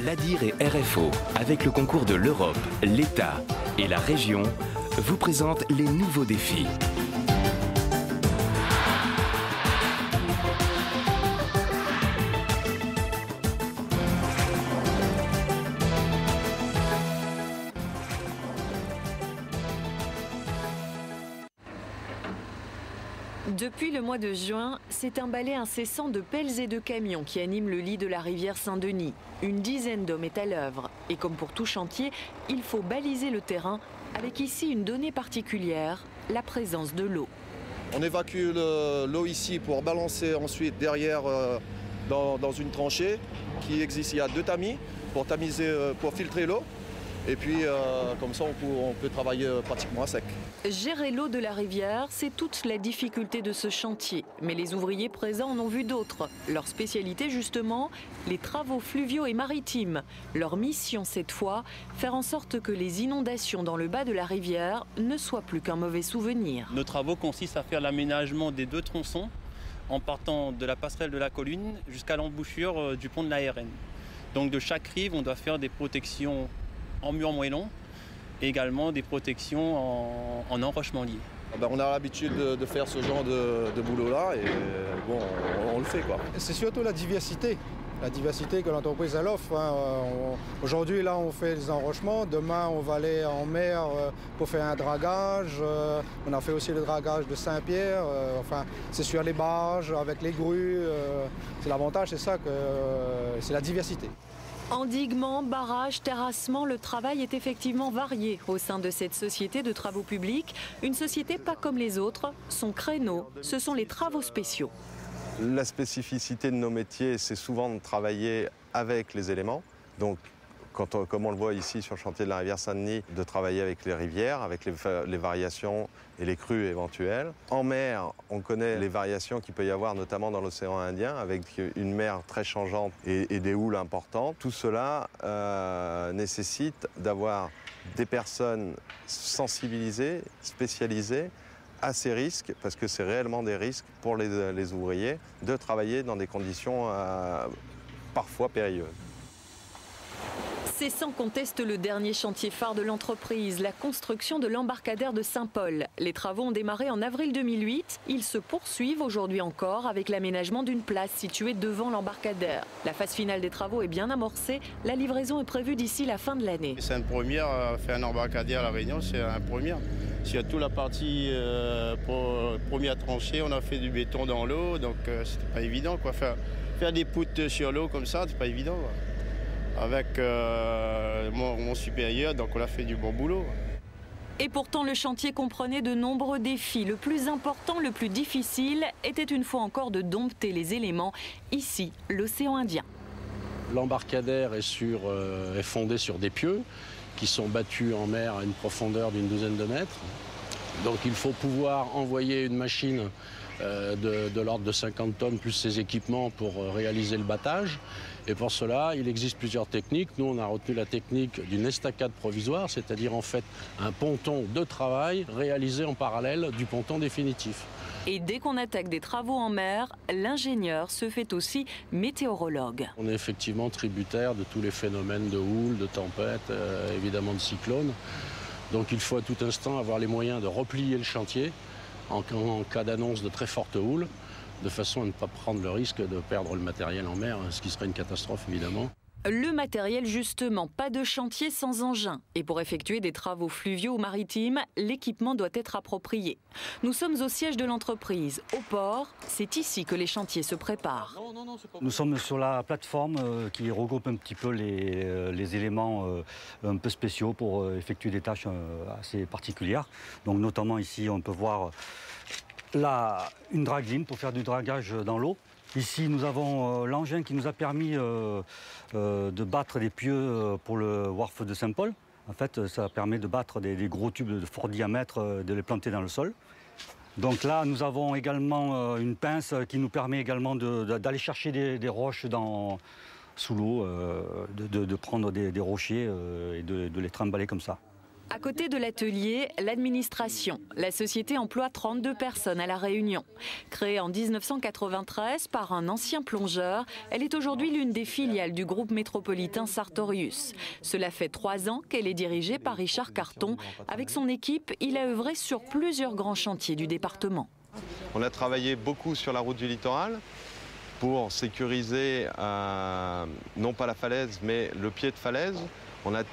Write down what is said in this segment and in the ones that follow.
l'ADIR et RFO, avec le concours de l'Europe, l'État et la région, vous présentent les nouveaux défis. Depuis le mois de juin, c'est un balai incessant de pelles et de camions qui anime le lit de la rivière Saint-Denis. Une dizaine d'hommes est à l'œuvre. Et comme pour tout chantier, il faut baliser le terrain avec ici une donnée particulière, la présence de l'eau. On évacue l'eau ici pour balancer ensuite derrière dans une tranchée qui existe. Il y a 2 tamis pour tamiser, pour filtrer l'eau. Et puis comme ça on peut travailler pratiquement à sec. Gérer l'eau de la rivière, c'est toute la difficulté de ce chantier. Mais les ouvriers présents en ont vu d'autres. Leur spécialité justement, les travaux fluviaux et maritimes. Leur mission cette fois, faire en sorte que les inondations dans le bas de la rivière ne soient plus qu'un mauvais souvenir. Nos travaux consistent à faire l'aménagement des 2 tronçons en partant de la passerelle de la colline jusqu'à l'embouchure du pont de la RN. Donc de chaque rive, on doit faire des protections en mur moellon et également des protections en enrochement lié. On a l'habitude de faire ce genre de boulot-là et bon, on le fait, quoi. C'est surtout la diversité que l'entreprise offre. Aujourd'hui, là, on fait des enrochements. Demain, on va aller en mer pour faire un dragage. On a fait aussi le dragage de Saint-Pierre. Enfin, c'est sur les barges, avec les grues. C'est l'avantage, c'est ça, c'est la diversité. Endiguement, barrage, terrassement, le travail est effectivement varié au sein de cette société de travaux publics. Une société pas comme les autres. Son créneau, ce sont les travaux spéciaux. La spécificité de nos métiers, c'est souvent de travailler avec les éléments. Donc, comme on le voit ici sur le chantier de la rivière Saint-Denis, de travailler avec les rivières, avec les variations et les crues éventuelles. En mer, on connaît les variations qu'il peut y avoir, notamment dans l'océan Indien, avec une mer très changeante et des houles importantes. Tout cela nécessite d'avoir des personnes sensibilisées, spécialisées, à ces risques, parce que c'est réellement des risques pour les ouvriers de travailler dans des conditions parfois périlleuses. C'est sans conteste le dernier chantier phare de l'entreprise, la construction de l'embarcadère de Saint-Paul. Les travaux ont démarré en avril 2008. Ils se poursuivent aujourd'hui encore avec l'aménagement d'une place située devant l'embarcadère. La phase finale des travaux est bien amorcée. La livraison est prévue d'ici la fin de l'année. C'est une première, faire un embarcadère à La Réunion, c'est une première. Sur toute la partie première tranchée, on a fait du béton dans l'eau, donc c'était pas évident, quoi. Faire des poutres sur l'eau comme ça, c'est pas évident, quoi. Avec mon supérieur, donc on a fait du bon boulot. Et pourtant, le chantier comprenait de nombreux défis. Le plus important, le plus difficile, était une fois encore de dompter les éléments. Ici, l'océan Indien. L'embarcadère est fondé sur des pieux qui sont battus en mer à une profondeur d'une douzaine de mètres. Donc il faut pouvoir envoyer une machine de l'ordre de 50 tonnes plus ses équipements pour réaliser le battage. Et pour cela, il existe plusieurs techniques. Nous, on a retenu la technique d'une estacade provisoire, c'est-à-dire en fait un ponton de travail réalisé en parallèle du ponton définitif. Et dès qu'on attaque des travaux en mer, l'ingénieur se fait aussi météorologue. On est effectivement tributaire de tous les phénomènes de houle, de tempête, évidemment de cyclones. Donc il faut à tout instant avoir les moyens de replier le chantier en cas d'annonce de très forte houle, de façon à ne pas prendre le risque de perdre le matériel en mer, ce qui serait une catastrophe évidemment. Le matériel justement, pas de chantier sans engin. Et pour effectuer des travaux fluviaux ou maritimes, l'équipement doit être approprié. Nous sommes au siège de l'entreprise, au port. C'est ici que les chantiers se préparent. Nous sommes sur la plateforme qui regroupe un petit peu les éléments un peu spéciaux pour effectuer des tâches assez particulières. Donc notamment ici, on peut voir une dragline pour faire du dragage dans l'eau. Ici, nous avons l'engin qui nous a permis de battre des pieux pour le wharf de Saint-Paul. En fait, ça permet de battre des gros tubes de fort diamètre, de les planter dans le sol. Donc là, nous avons également une pince qui nous permet également d'aller chercher des roches sous l'eau, de prendre des rochers et de les trimballer comme ça. À côté de l'atelier, l'administration. La société emploie 32 personnes à La Réunion. Créée en 1993 par un ancien plongeur, elle est aujourd'hui l'une des filiales du groupe métropolitain Sartorius. Cela fait 3 ans qu'elle est dirigée par Richard Carton. Avec son équipe, il a œuvré sur plusieurs grands chantiers du département. On a travaillé beaucoup sur la route du littoral pour sécuriser non pas la falaise mais le pied de falaise. On a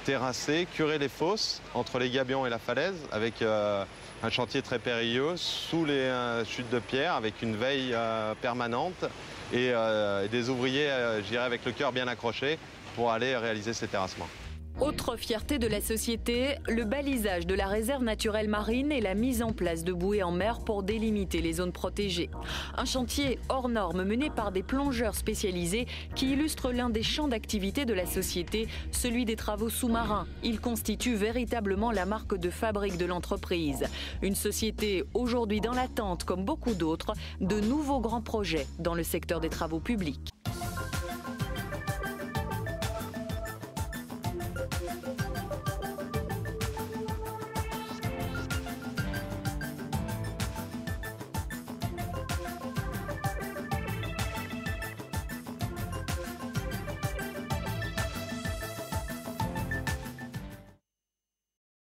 terrassé, curé les fosses entre les gabions et la falaise avec un chantier très périlleux sous les chutes de pierre avec une veille permanente et des ouvriers, je dirais, avec le cœur bien accroché pour aller réaliser ces terrassements. Autre fierté de la société, le balisage de la réserve naturelle marine et la mise en place de bouées en mer pour délimiter les zones protégées. Un chantier hors norme mené par des plongeurs spécialisés qui illustre l'un des champs d'activité de la société, celui des travaux sous-marins. Il constitue véritablement la marque de fabrique de l'entreprise. Une société aujourd'hui dans l'attente, comme beaucoup d'autres, de nouveaux grands projets dans le secteur des travaux publics.